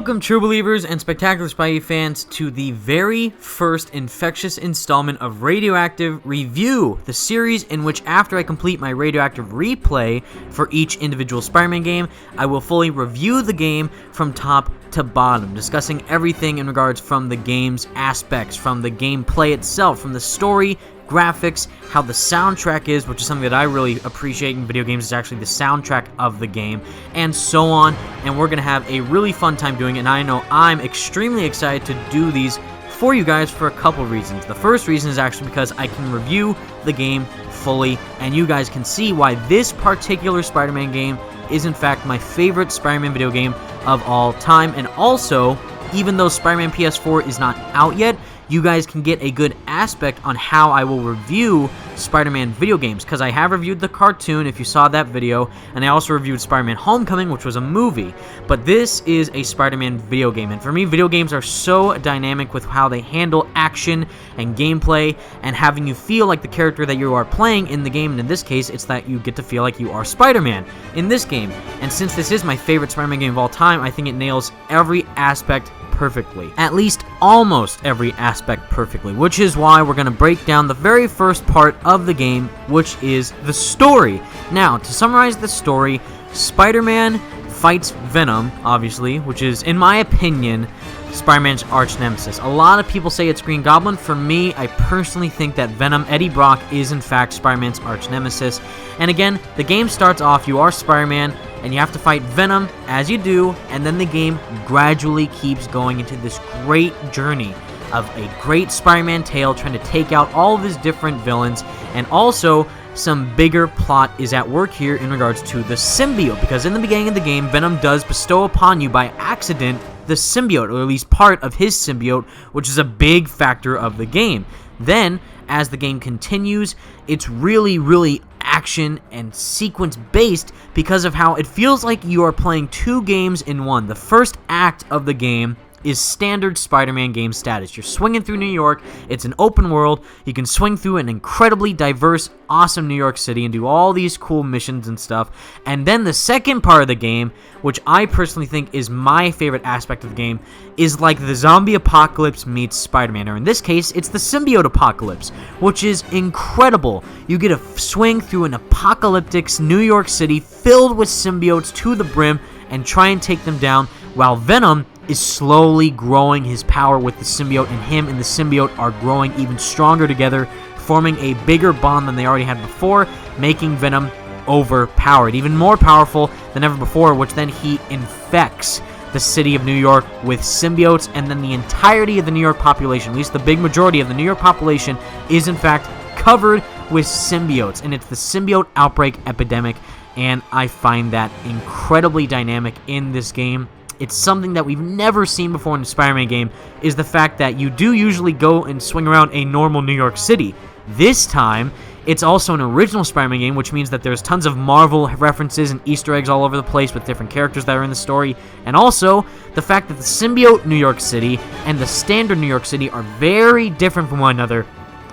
Welcome, true believers and spectacular Spidey fans, to the very first infectious installment of Radioactive Review, the series in which, after I complete my Radioactive replay for each individual Spider-Man game, I will fully review the game from top to bottom, discussing everything in regards from the game's aspects, from the gameplay itself, from the story, graphics, how the soundtrack is, which is something that I really appreciate in video games, is actually the soundtrack of the game, and so on. And we're going to have a really fun time doing it, and I know I'm extremely excited to do these for you guys for a couple reasons. The first reason is actually because I can review the game fully, and you guys can see why this particular Spider-Man game is in fact my favorite Spider-Man video game of all time. And also, even though Spider-Man PS4 is not out yet, you guys can get a good aspect on how I will review Spider-Man video games, because I have reviewed the cartoon, if you saw that video, and I also reviewed Spider-Man Homecoming, which was a movie. But this is a Spider-Man video game, and for me, video games are so dynamic with how they handle action and gameplay, and having you feel like the character that you are playing in the game, and in this case, it's that you get to feel like you are Spider-Man in this game. And since this is my favorite Spider-Man game of all time, I think it nails every aspect perfectly. At least almost every aspect perfectly, which is why we're going to break down the very first part of the game, which is the story. Now, to summarize the story, Spider-Man fights Venom, obviously, which is, in my opinion, Spider-Man's arch nemesis. A lot of people say it's Green Goblin. For me, I personally think that Venom, Eddie Brock, is in fact Spider-Man's arch nemesis. And again, the game starts off, you are Spider-Man, and you have to fight Venom as you do, and then the game gradually keeps going into this great journey of a great Spider-Man tale trying to take out all of his different villains, and also some bigger plot is at work here in regards to the symbiote, because in the beginning of the game, Venom does bestow upon you by accident the symbiote, or at least part of his symbiote, which is a big factor of the game. Then, as the game continues, it's really action and sequence based because of how it feels like you are playing two games in one. The first act of the game is standard Spider-Man game status. You're swinging through New York. It's an open world. You can swing through an incredibly diverse, awesome New York City and do all these cool missions and stuff. And then the second part of the game, which I personally think is my favorite aspect of the game, is like the zombie apocalypse meets Spider-Man, or in this case, it's the symbiote apocalypse, which is incredible. You get to swing through an apocalyptic New York City filled with symbiotes to the brim and try and take them down, while Venom is slowly growing his power with the symbiote, and him and the symbiote are growing even stronger together, forming a bigger bond than they already had before, making Venom overpowered, even more powerful than ever before, which then he infects the city of New York with symbiotes, and then the entirety of the New York population, at least the big majority of the New York population, is in fact covered with symbiotes, and it's the Symbiote Outbreak epidemic, and I find that incredibly dynamic in this game. It's something that we've never seen before in a Spider-Man game, is the fact that you do usually go and swing around a normal New York City. This time, it's also an original Spider-Man game, which means that there's tons of Marvel references and Easter eggs all over the place with different characters that are in the story. And also, the fact that the symbiote New York City and the standard New York City are very different from one another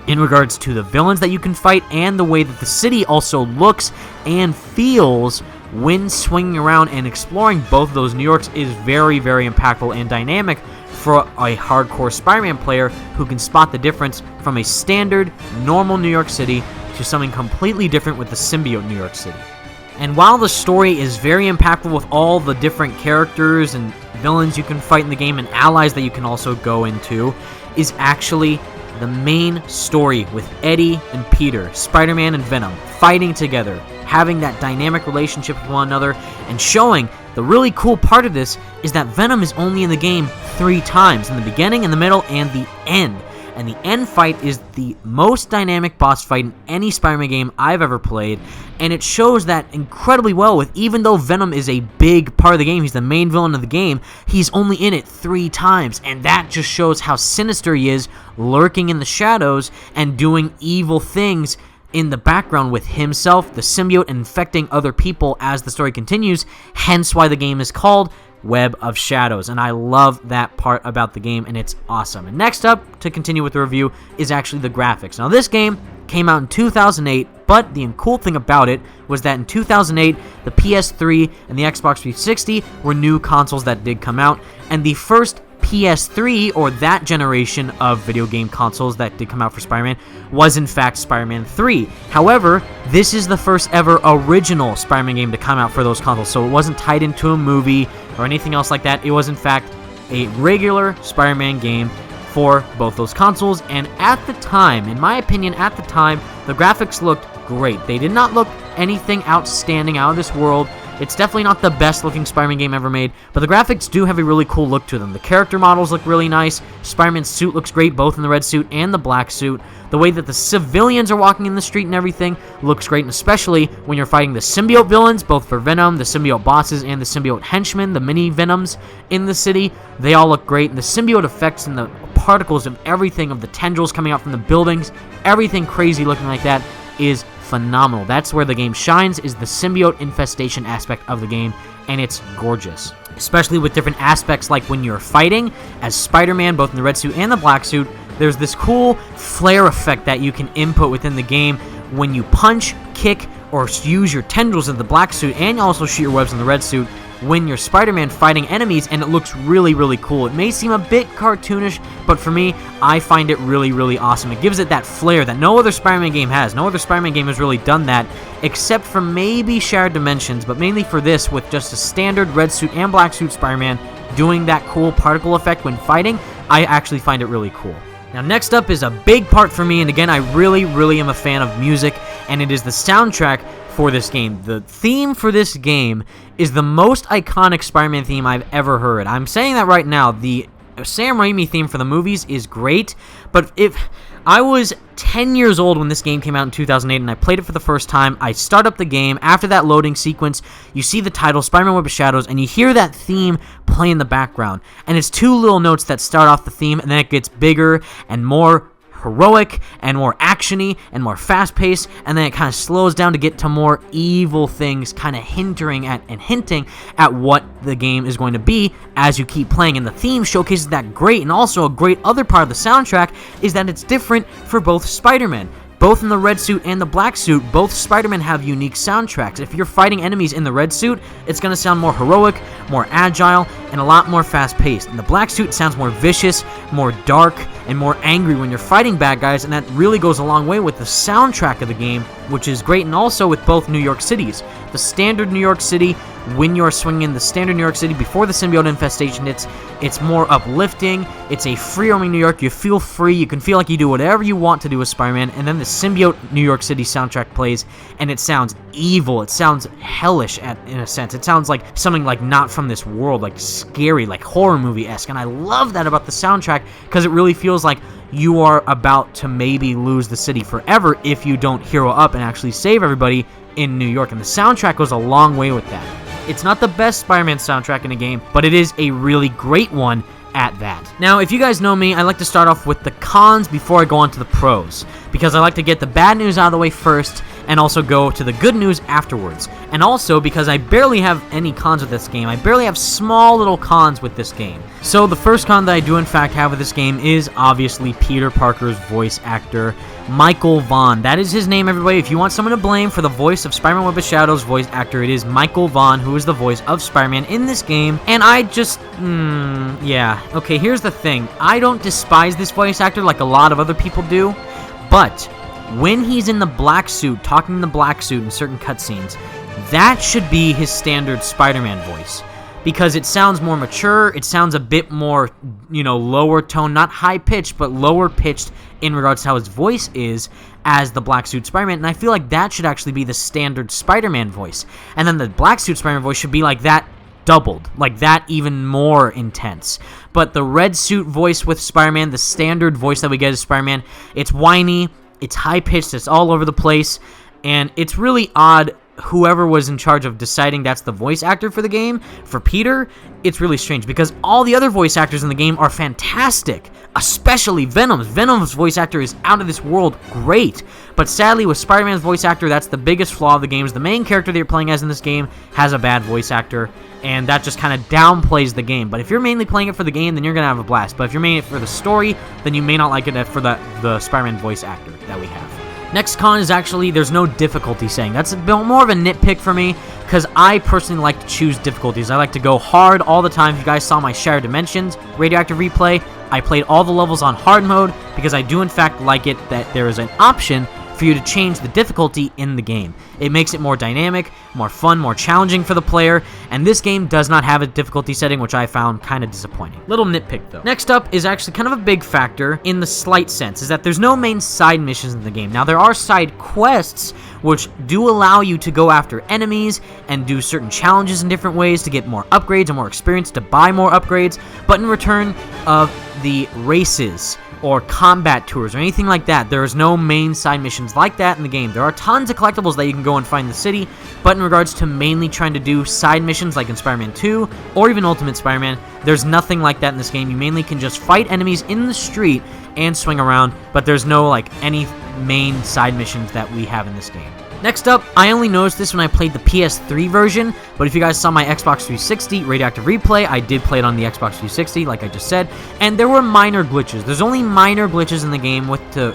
in regards to the villains that you can fight, and the way that the city also looks and feels when swinging around and exploring both of those New Yorks is very impactful and dynamic for a hardcore Spider-Man player who can spot the difference from a standard, normal New York City to something completely different with the symbiote New York City. And while the story is very impactful with all the different characters and villains you can fight in the game and allies that you can also go into, is actually the main story with Eddie and Peter, Spider-Man and Venom, fighting together, having that dynamic relationship with one another, and showing the really cool part of this is that Venom is only in the game 3 times, in the beginning, in the middle, and the end. And the end fight is the most dynamic boss fight in any Spider-Man game I've ever played, and it shows that incredibly well with, even though Venom is a big part of the game, he's the main villain of the game, he's only in it 3 times, and that just shows how sinister he is, lurking in the shadows and doing evil things in the background with himself, the symbiote, infecting other people as the story continues, hence why the game is called Web of Shadows, and I love that part about the game, and it's awesome. And next up, to continue with the review, is actually the graphics. Now, this game came out in 2008, but the cool thing about it was that in 2008, the PS3 and the Xbox 360 were new consoles that did come out, and the first PS3, or that generation of video game consoles that did come out for Spider-Man, was in fact Spider-Man 3. However, this is the first ever original Spider-Man game to come out for those consoles, so it wasn't tied into a movie or anything else like that. It was in fact a regular Spider-Man game for both those consoles, and at the time, in my opinion, at the time, the graphics looked great. They did not look anything outstanding, out of this world. It's definitely not the best looking Spider-Man game ever made, but the graphics do have a really cool look to them. The character models look really nice. Spider-Man's suit looks great, both in the red suit and the black suit. The way that the civilians are walking in the street and everything looks great, and especially when you're fighting the symbiote villains, both for Venom, the symbiote bosses, and the symbiote henchmen, the mini Venoms in the city, they all look great. And the symbiote effects and the particles of everything, of the tendrils coming out from the buildings, everything crazy looking like that is phenomenal. That's where the game shines, is the symbiote infestation aspect of the game, and it's gorgeous. Especially with different aspects, like when you're fighting as Spider-Man, both in the red suit and the black suit, there's this cool flare effect that you can input within the game when you punch, kick, or use your tendrils in the black suit, and you also shoot your webs in the red suit when you're Spider-Man fighting enemies, and it looks really, really cool. It may seem a bit cartoonish, but for me, I find it really, really awesome. It gives it that flair that no other Spider-Man game has. No other Spider-Man game has really done that, except for maybe Shattered Dimensions, but mainly for this, with just a standard red suit and black suit Spider-Man doing that cool particle effect when fighting, I actually find it really cool. Now, next up is a big part for me, and again, I really, really am a fan of music, and it is the soundtrack for this game. The theme for this game is the most iconic Spider-Man theme I've ever heard. I'm saying that right now. The Sam Raimi theme for the movies is great, but if I was 10 years old when this game came out in 2008 and I played it for the first time, I start up the game. After that loading sequence, you see the title, Spider-Man Web of Shadows, and you hear that theme play in the background. And it's two little notes that start off the theme, and then it gets bigger and more heroic and more actiony and more fast-paced, and then it kind of slows down to get to more evil things, kind of hinting at what the game is going to be as you keep playing. And the theme showcases that great. And also a great other part of the soundtrack is that it's different for both Spider-Man. Both in the red suit and the black suit, both Spider-Man have unique soundtracks. If you're fighting enemies in the red suit, it's going to sound more heroic, more agile, and a lot more fast-paced. In the black suit, it sounds more vicious, more dark, and more angry when you're fighting bad guys, and that really goes a long way with the soundtrack of the game, which is great, and also with both New York cities. The standard New York City, when you're swinging in the standard New York City before the Symbiote Infestation, it's more uplifting. It's a free-roaming New York. You feel free. You can feel like you do whatever you want to do as Spider-Man. And then the Symbiote New York City soundtrack plays, and it sounds evil. It sounds hellish in a sense. It sounds like something like not from this world, like scary, like horror movie-esque. And I love that about the soundtrack, because it really feels like you are about to maybe lose the city forever if you don't hero up and actually save everybody in New York. And the soundtrack goes a long way with that. It's not the best Spider-Man soundtrack in a game, but it is a really great one at that. Now, if you guys know me, I like to start off with the cons before I go on to the pros, because I like to get the bad news out of the way first and also go to the good news afterwards. And also because I barely have any cons with this game. I barely have small little cons with this game. So the first con that I do in fact have with this game is obviously Peter Parker's voice actor, Michael Vaughn. That is his name, everybody. If you want someone to blame for the voice of Spider-Man Web of Shadows voice actor, it is Michael Vaughn, who is the voice of Spider-Man in this game. And I just, yeah. Okay, here's the thing. I don't despise this voice actor like a lot of other people do, but when he's in the black suit, talking in the black suit in certain cutscenes, that should be his standard Spider-Man voice. Because it sounds more mature, it sounds a bit more, lower tone, not high-pitched, but lower-pitched in regards to how his voice is as the black suit Spider-Man, and I feel like that should actually be the standard Spider-Man voice. And then the black suit Spider-Man voice should be like that doubled, like that even more intense. But the red suit voice with Spider-Man, the standard voice that we get as Spider-Man, it's whiny, it's high-pitched, it's all over the place, and it's really odd. Whoever was in charge of deciding that's the voice actor for the game, for Peter, it's really strange, because all the other voice actors in the game are fantastic, especially Venom's. Venom's voice actor is out of this world great, but sadly with Spider-Man's voice actor, that's the biggest flaw of the game. Is the main character that you're playing as in this game has a bad voice actor, and that just kind of downplays the game. But if you're mainly playing it for the game, then you're going to have a blast. But if you're mainly it for the story, then you may not like it for the Spider-Man voice actor that we have. Next con is actually there's no difficulty setting. That's more of a nitpick for me, because I personally like to choose difficulties. I like to go hard all the time. If you guys saw my Shattered Dimensions Radioactive replay, I played all the levels on hard mode, because I do in fact like it that there is an option for you to change the difficulty in the game. It makes it more dynamic, more fun, more challenging for the player, and this game does not have a difficulty setting, which I found kind of disappointing. Little nitpick though. Next up is actually kind of a big factor in the slight sense, is that there's no main side missions in the game. Now there are side quests which do allow you to go after enemies and do certain challenges in different ways to get more upgrades and more experience, to buy more upgrades, but in return of the races or combat tours or anything like that, there is no main side missions like that in the game. There are tons of collectibles that you can go and find in the city, but in regards to mainly trying to do side missions like in Spider-Man 2 or even Ultimate Spider-Man, there's nothing like that in this game. You mainly can just fight enemies in the street and swing around, but there's no like any main side missions that we have in this game. Next up, I only noticed this when I played the PS3 version, but if you guys saw my Xbox 360 Radioactive replay, I did play it on the Xbox 360, like I just said, and there were minor glitches. There's only minor glitches in the game with the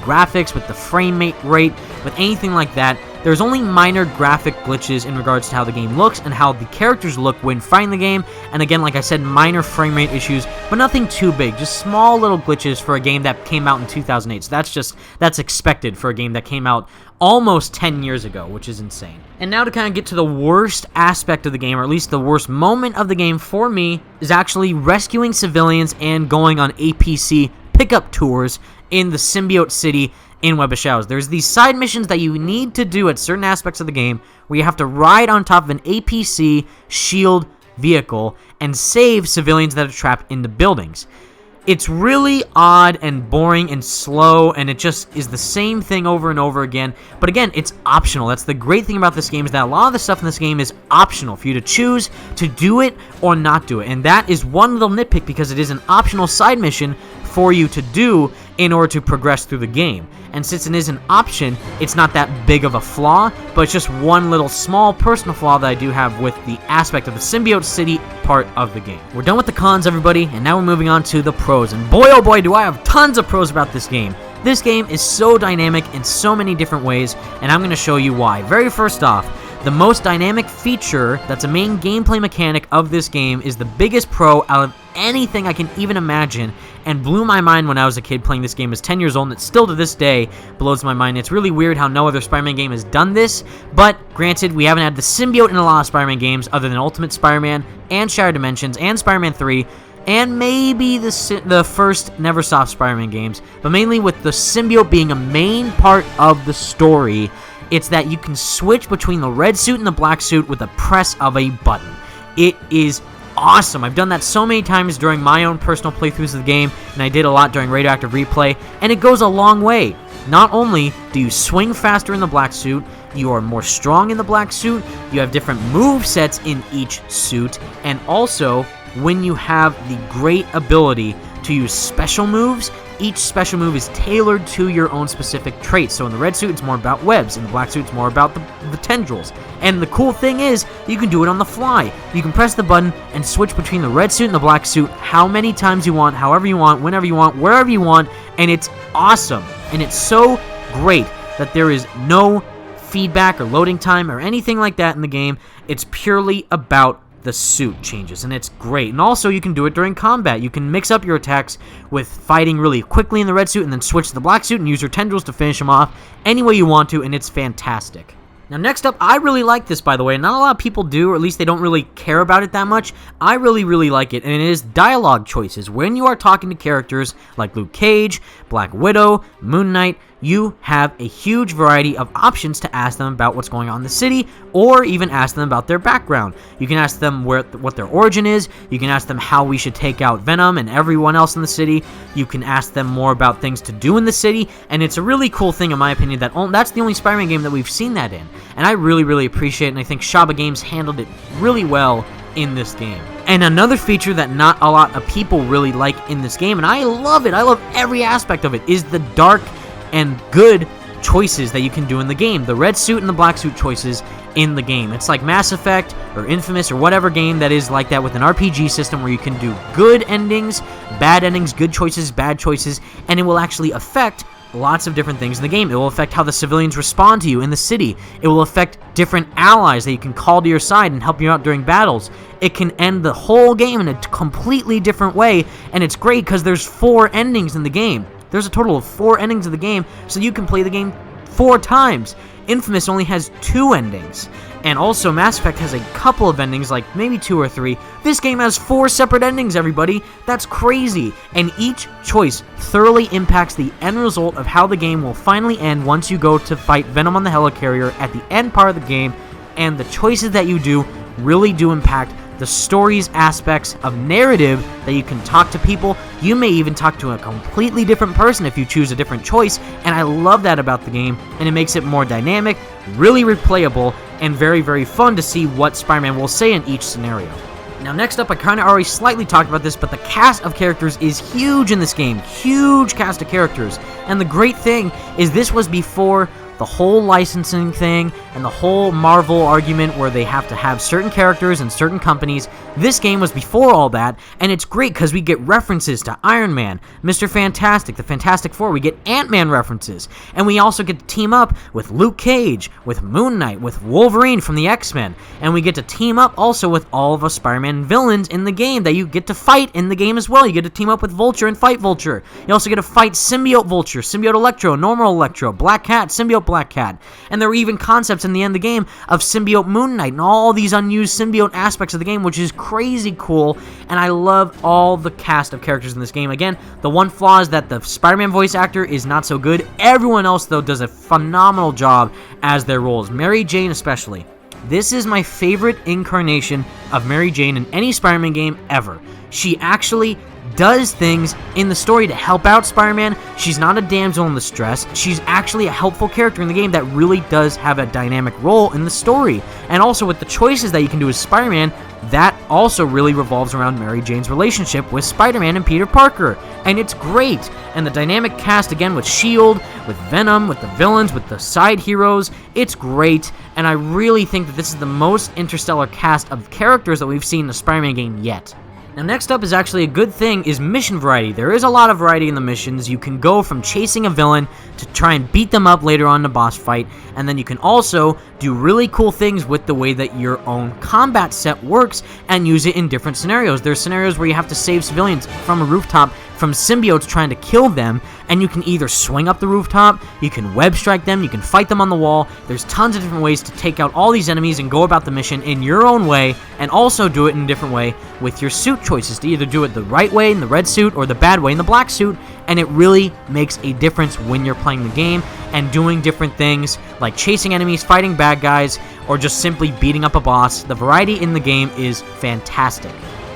graphics, with the frame rate, with anything like that. There's only minor graphic glitches in regards to how the game looks and how the characters look when fighting the game, and again, like I said, minor frame rate issues, but nothing too big, just small little glitches for a game that came out in 2008, so that's expected for a game that came out almost 10 years ago, which is insane. And now to kind of get to the worst aspect of the game, or at least the worst moment of the game for me, is actually rescuing civilians and going on APC pickup tours in the Symbiote City in Web of Shadows. There's these side missions that you need to do at certain aspects of the game where you have to ride on top of an APC shield vehicle and save civilians that are trapped in the buildings. It's really odd and boring and slow, and it just is the same thing over and over again. But again, it's optional. That's the great thing about this game, is that a lot of the stuff in this game is optional for you to choose to do it or not do it. And that is one little nitpick, because it is an optional side mission for you to do in order to progress through the game. And since it is an option, it's not that big of a flaw, but it's just one little small personal flaw that I do have with the aspect of the Symbiote City part of the game. We're done with the cons, everybody, and now we're moving on to the pros. And boy, oh boy, do I have tons of pros about this game. This game is so dynamic in so many different ways, and I'm going to show you why. Very first off, the most dynamic feature that's a main gameplay mechanic of this game is the biggest pro out of anything I can even imagine, and blew my mind when I was a kid playing this game as 10 years old, and it still to this day blows my mind. It's really weird how no other Spider-Man game has done this, but granted, we haven't had the symbiote in a lot of Spider-Man games other than Ultimate Spider-Man and Shattered Dimensions and Spider-Man 3, and maybe the first Neversoft Spider-Man games, but mainly with the symbiote being a main part of the story. It's that you can switch between the red suit and the black suit with the press of a button. It is awesome. I've done that so many times during my own personal playthroughs of the game, and I did a lot during Radioactive Replay, and it goes a long way. Not only do you swing faster in the black suit, you are more strong in the black suit, you have different move sets in each suit, and also, when you have the great ability to use special moves, each special move is tailored to your own specific traits. So in the red suit, it's more about webs. In the black suit, it's more about the tendrils. And the cool thing is, you can do it on the fly. You can press the button and switch between the red suit and the black suit how many times you want, however you want, whenever you want, wherever you want, and it's awesome. And it's so great that there is no feedback or loading time or anything like that in the game. It's purely about the suit changes, and it's great. And also, you can do it during combat. You can mix up your attacks with fighting really quickly in the red suit and then switch to the black suit and use your tendrils to finish them off any way you want to, and it's fantastic. Now, next up, I really like this, by the way. Not a lot of people do, or at least they don't really care about it that much. I really, really like it, and it is dialogue choices. When you are talking to characters like Luke Cage, Black Widow, Moon Knight, you have a huge variety of options to ask them about what's going on in the city, or even ask them about their background. You can ask them what their origin is. You can ask them how we should take out Venom and everyone else in the city. You can ask them more about things to do in the city, and it's a really cool thing, in my opinion, that's the only Spider-Man game that we've seen that in, and I really, really appreciate it, and I think Shaba Games handled it really well in this game. And another feature that not a lot of people really like in this game, and I love it, I love every aspect of it, is the dark and good choices that you can do in the game. The red suit and the black suit choices in the game. It's like Mass Effect or Infamous or whatever game that is like that with an RPG system where you can do good endings, bad endings, good choices, bad choices, and it will actually affect lots of different things in the game. It will affect how the civilians respond to you in the city. It will affect different allies that you can call to your side and help you out during battles. It can end the whole game in a completely different way, and it's great because there's 4 endings in the game. There's a total of 4 endings of the game, so you can play the game 4 times. Infamous only has 2 endings. And also, Mass Effect has a couple of endings, like maybe 2 or 3. This game has 4 separate endings, everybody. That's crazy. And each choice thoroughly impacts the end result of how the game will finally end once you go to fight Venom on the helicarrier at the end part of the game. And the choices that you do really do impact the story's aspects of narrative, that you can talk to people. You may even talk to a completely different person if you choose a different choice, and I love that about the game, and it makes it more dynamic, really replayable, and very, very fun to see what Spider-Man will say in each scenario. Now, next up, I kind of already slightly talked about this, but the cast of characters is huge in this game. Huge cast of characters. And the great thing is this was before the whole licensing thing and the whole Marvel argument where they have to have certain characters and certain companies. This game was before all that, and it's great because we get references to Iron Man, Mr. Fantastic, the Fantastic Four. We get Ant-Man references, and we also get to team up with Luke Cage, with Moon Knight, with Wolverine from the X-Men, and we get to team up also with all of the Spider-Man villains in the game that you get to fight in the game as well. You get to team up with Vulture and fight Vulture. You also get to fight Symbiote Vulture, Symbiote Electro, Normal Electro, Black Cat, Symbiote Black Cat. And there were even concepts in the end of the game of Symbiote Moon Knight and all these unused symbiote aspects of the game, which is crazy cool. And I love all the cast of characters in this game. Again, the one flaw is that the Spider-Man voice actor is not so good. Everyone else, though, does a phenomenal job as their roles. Mary Jane especially. This is my favorite incarnation of Mary Jane in any Spider-Man game ever. She actually does things in the story to help out Spider-Man. She's not a damsel in distress. She's actually a helpful character in the game that really does have a dynamic role in the story. And also with the choices that you can do as Spider-Man, that also really revolves around Mary Jane's relationship with Spider-Man and Peter Parker. And it's great. And the dynamic cast, again, with S.H.I.E.L.D., with Venom, with the villains, with the side heroes, it's great. And I really think that this is the most interstellar cast of characters that we've seen in a Spider-Man game yet. Now, next up is actually a good thing, is mission variety. There is a lot of variety in the missions. You can go from chasing a villain to try and beat them up later on in the boss fight, and then you can also do really cool things with the way that your own combat set works and use it in different scenarios. There's scenarios where you have to save civilians from a rooftop from symbiotes trying to kill them, and you can either swing up the rooftop, you can web strike them, you can fight them on the wall. There's tons of different ways to take out all these enemies and go about the mission in your own way, and also do it in a different way with your suit choices, to either do it the right way in the red suit or the bad way in the black suit. And it really makes a difference when you're playing the game and doing different things like chasing enemies, fighting bad guys, or just simply beating up a boss. The variety in the game is fantastic.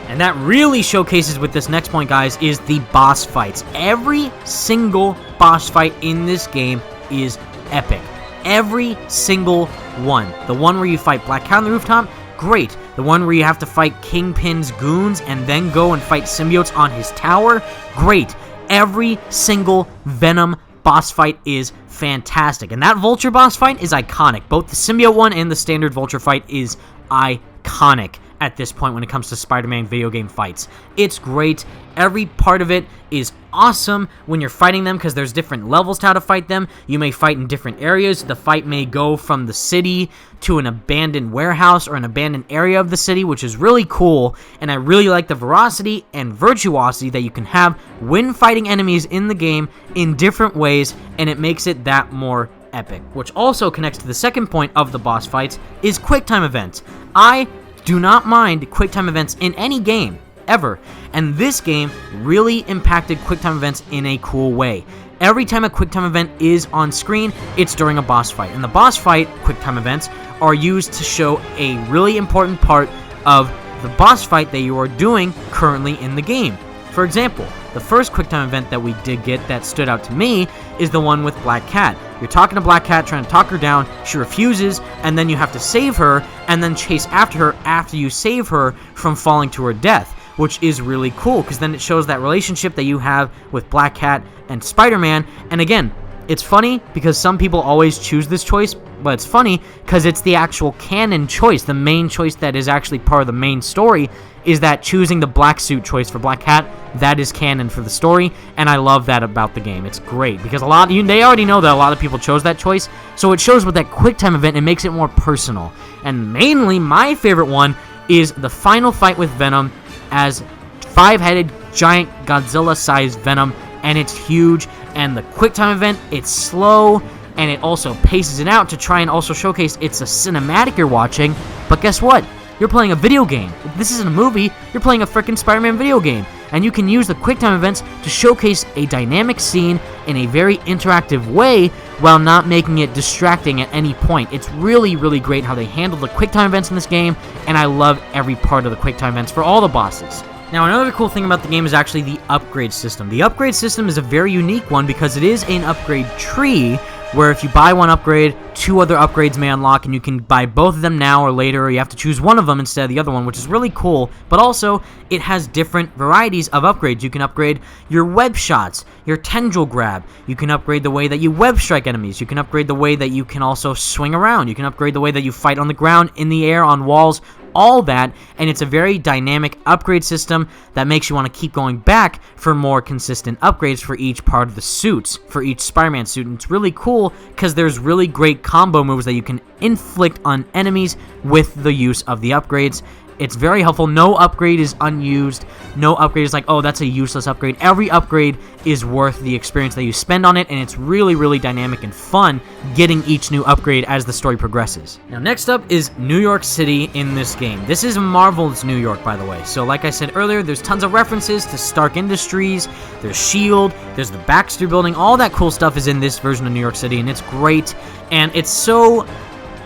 And that really showcases with this next point, guys, is the boss fights. Every single boss fight in this game is epic. Every single one. The one where you fight Black Cat on the rooftop, great. The one where you have to fight Kingpin's goons and then go and fight symbiotes on his tower, great. Every single Venom boss fight is fantastic. And that Vulture boss fight is iconic. Both the symbiote one and the standard Vulture fight is iconic at this point when it comes to Spider-Man video game fights. It's great. Every part of it is awesome when you're fighting them, because there's different levels to how to fight them. You may fight in different areas. The fight may go from the city to an abandoned warehouse or an abandoned area of the city, which is really cool. And I really like the veracity and virtuosity that you can have when fighting enemies in the game in different ways, and it makes it that more epic. Which also connects to the second point of the boss fights, is QuickTime events. I do not mind QuickTime events in any game, ever. And this game really impacted QuickTime events in a cool way. Every time a QuickTime event is on screen, it's during a boss fight. And the boss fight QuickTime events are used to show a really important part of the boss fight that you are doing currently in the game. For example, the first QuickTime event that we did get that stood out to me is the one with Black Cat. You're talking to Black Cat, trying to talk her down, she refuses, and then you have to save her, and then chase after her after you save her from falling to her death, which is really cool, because then it shows that relationship that you have with Black Cat and Spider-Man. And again, It's funny because some people always choose this choice, but it's funny because it's the actual canon choice. The main choice that is actually part of the main story is that choosing the black suit choice for Black Cat. That is canon for the story, and I love that about the game. It's great because they already know that a lot of people chose that choice, so it shows with that quick time event, it makes it more personal. And mainly, my favorite one is the final fight with Venom as 5-headed giant Godzilla-sized Venom, and it's huge. And the quick time event, it's slow, and it also paces it out to try and also showcase it's a cinematic you're watching. But guess what? You're playing a video game. This isn't a movie. You're playing a freaking Spider-Man video game. And you can use the quick time events to showcase a dynamic scene in a very interactive way while not making it distracting at any point. It's really, really great how they handle the quick time events in this game, and I love every part of the quick time events for all the bosses. Now, another cool thing about the game is actually the upgrade system. The upgrade system is a very unique one because it is an upgrade tree where if you buy one upgrade, 2 other upgrades may unlock, and you can buy both of them now or later, or you have to choose one of them instead of the other one, which is really cool. But also, it has different varieties of upgrades. You can upgrade your web shots, your tendril grab. You can upgrade the way that you web strike enemies. You can upgrade the way that you can also swing around. You can upgrade the way that you fight on the ground, in the air, on walls, all that, and it's a very dynamic upgrade system that makes you want to keep going back for more consistent upgrades for each part of the suits, for each Spider-Man suit. And it's really cool because there's really great combo moves that you can inflict on enemies with the use of the upgrades. It's very helpful. No upgrade is unused. No upgrade is like, oh, that's a useless upgrade. Every upgrade is worth the experience that you spend on it, and it's really, really dynamic and fun getting each new upgrade as the story progresses. Now, next up is New York City in this game. This is Marvel's New York, by the way. So, like I said earlier, there's tons of references to Stark Industries, there's S.H.I.E.L.D., there's the Baxter Building. All that cool stuff is in this version of New York City, and it's great, and it's so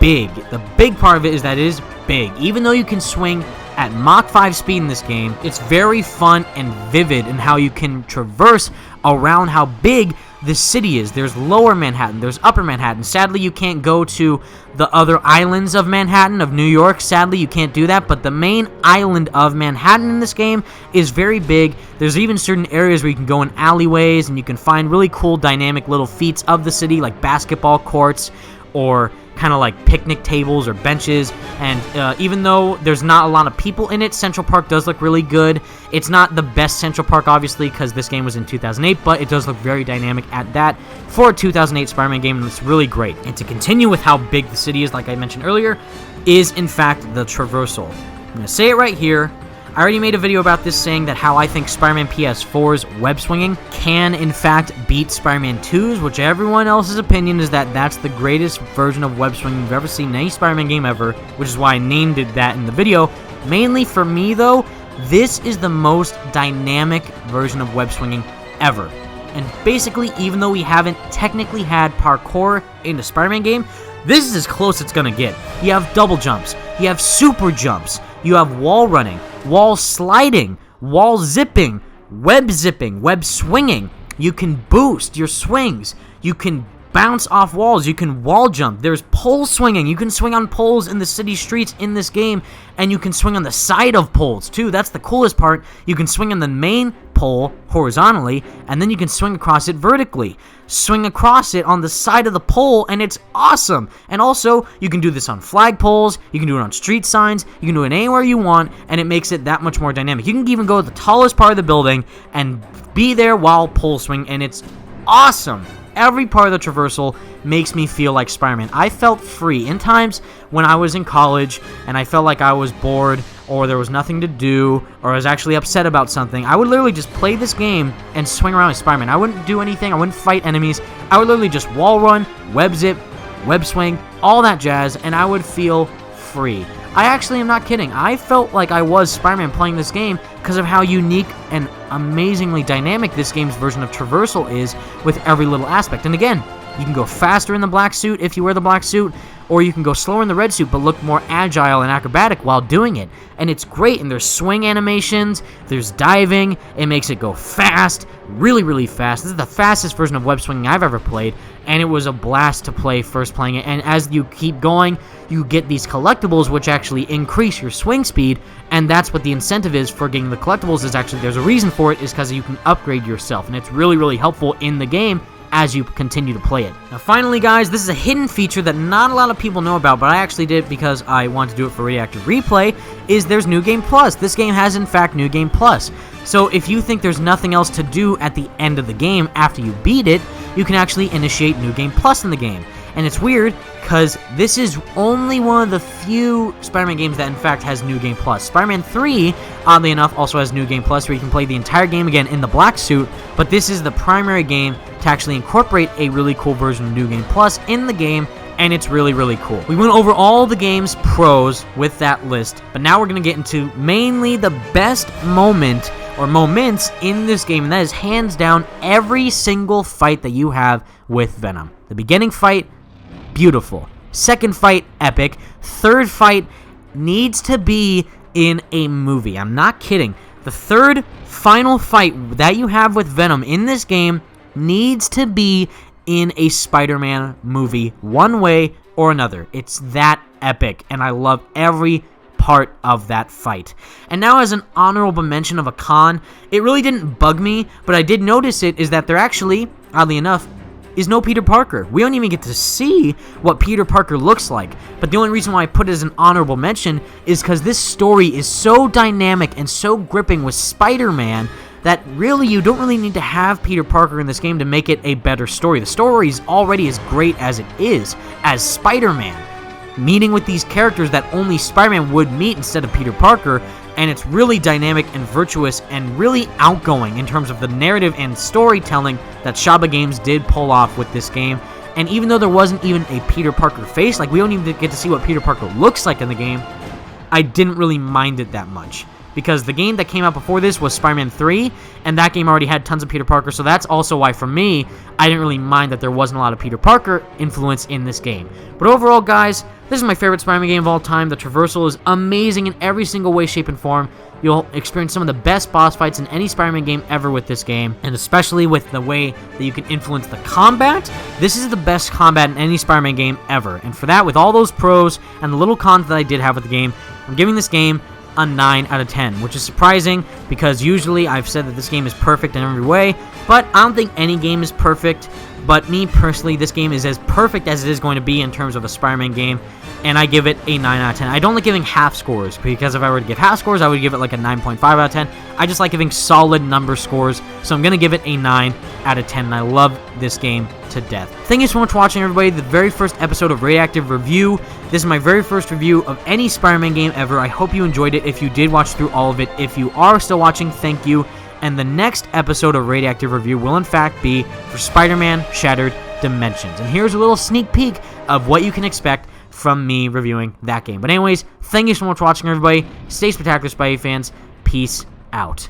big. The big part of it is that it is big. Even though you can swing at Mach 5 speed in this game, it's very fun and vivid in how you can traverse around how big the city is. There's Lower Manhattan, there's Upper Manhattan. Sadly, you can't go to the other islands of Manhattan, of New York. Sadly, you can't do that, but the main island of Manhattan in this game is very big. There's even certain areas where you can go in alleyways, and you can find really cool dynamic little feats of the city, like basketball courts, or kind of like picnic tables or benches. And even though there's not a lot of people in it, Central Park does look really good. It's not the best Central Park, obviously, because this game was in 2008, but it does look very dynamic at that for a 2008 Spider-Man game, and it's really great. And to continue with how big the city is, like I mentioned earlier, is in fact the traversal. I'm going to say it right here. I already made a video about this saying that how I think Spider-Man PS4's web swinging can in fact beat Spider-Man 2's, which everyone else's opinion is that that's the greatest version of web swinging you've ever seen in any Spider-Man game ever, which is why I named it that in the video. Mainly for me though, this is the most dynamic version of web swinging ever. And basically, even though we haven't technically had parkour in the Spider-Man game, this is as close it's gonna get. You have double jumps, you have super jumps, you have wall running, wall sliding, wall zipping, web swinging. You can boost your swings. You can bounce off walls. You can wall jump. There's pole swinging. You can swing on poles in the city streets in this game, and you can swing on the side of poles too. That's the coolest part. You can swing on the main pole horizontally, and then you can swing across it vertically. Swing across it on the side of the pole, and it's awesome. And also, you can do this on flagpoles, you can do it on street signs, you can do it anywhere you want, and it makes it that much more dynamic. You can even go to the tallest part of the building and be there while pole swing, and it's awesome. Every part of the traversal makes me feel like Spider-Man. I felt free. In times when I was in college and I felt like I was bored or there was nothing to do or I was actually upset about something, I would literally just play this game and swing around as Spider-Man. I wouldn't do anything. I wouldn't fight enemies. I would literally just wall run, web zip, web swing, all that jazz, and I would feel free. I actually am not kidding. I felt like I was Spider-Man playing this game because of how unique and amazingly dynamic this game's version of traversal is with every little aspect. And again, you can go faster in the black suit if you wear the black suit, or you can go slower in the red suit but look more agile and acrobatic while doing it. And it's great, and there's swing animations, there's diving, it makes it go fast, really, really fast. This is the fastest version of web swinging I've ever played, and it was a blast to play first playing it. And as you keep going, you get these collectibles which actually increase your swing speed, and that's what the incentive is for getting the collectibles. Is actually, there's a reason for it, is because you can upgrade yourself, and it's really, really helpful in the game as you continue to play it. Now finally guys, this is a hidden feature that not a lot of people know about, but I actually did because I wanted to do it for Radioactive Replay, is there's New Game Plus. This game has in fact New Game Plus. So if you think there's nothing else to do at the end of the game after you beat it, you can actually initiate New Game Plus in the game. And it's weird, because this is only one of the few Spider-Man games that in fact has New Game Plus. Spider-Man 3, oddly enough, also has New Game Plus, where you can play the entire game again in the black suit, but this is the primary game to actually incorporate a really cool version of New Game Plus in the game, and it's really, really cool. We went over all the game's pros with that list, but now we're going to get into mainly the best moment, or moments, in this game, and that is hands down every single fight that you have with Venom. The beginning fight, beautiful. Second fight, epic. Third fight needs to be in a movie. I'm not kidding. The third final fight that you have with Venom in this game needs to be in a Spider-Man movie, one way or another. It's that epic, and I love every part of that fight. And now, as an honorable mention of a con, it really didn't bug me, but I did notice it, is that there actually, oddly enough, is no Peter Parker. We don't even get to see what Peter Parker looks like. But the only reason why I put it as an honorable mention is because this story is so dynamic and so gripping with Spider-Man that really you don't really need to have Peter Parker in this game to make it a better story. The story is already as great as it is as Spider-Man, meeting with these characters that only Spider-Man would meet instead of Peter Parker, and it's really dynamic and virtuous and really outgoing in terms of the narrative and storytelling that Shaba Games did pull off with this game. And even though there wasn't even a Peter Parker face, like we don't even get to see what Peter Parker looks like in the game, I didn't really mind it that much. Because the game that came out before this was Spider-Man 3, and that game already had tons of Peter Parker, so that's also why, for me, I didn't really mind that there wasn't a lot of Peter Parker influence in this game. But overall, guys, this is my favorite Spider-Man game of all time. The traversal is amazing in every single way, shape, and form. You'll experience some of the best boss fights in any Spider-Man game ever with this game, and especially with the way that you can influence the combat. This is the best combat in any Spider-Man game ever, and for that, with all those pros and the little cons that I did have with the game, I'm giving this game a 9 out of 10, which is surprising because usually I've said that this game is perfect in every way, but I don't think any game is perfect. But me personally, this game is as perfect as it is going to be in terms of a Spider-Man game, and I give it a 9 out of 10. I don't like giving half scores, because if I were to give half scores, I would give it like a 9.5 out of 10. I just like giving solid number scores, so I'm going to give it a 9 out of 10, and I love this game to death. Thank you so much for watching, everybody. The very first episode of Radioactive Review. This is my very first review of any Spider-Man game ever. I hope you enjoyed it. If you did watch through all of it, if you are still watching, thank you. And the next episode of Radioactive Review will in fact be for Spider-Man Shattered Dimensions. And here's a little sneak peek of what you can expect from me reviewing that game. But anyways, thank you so much for watching, everybody. Stay spectacular, Spidey fans. Peace out.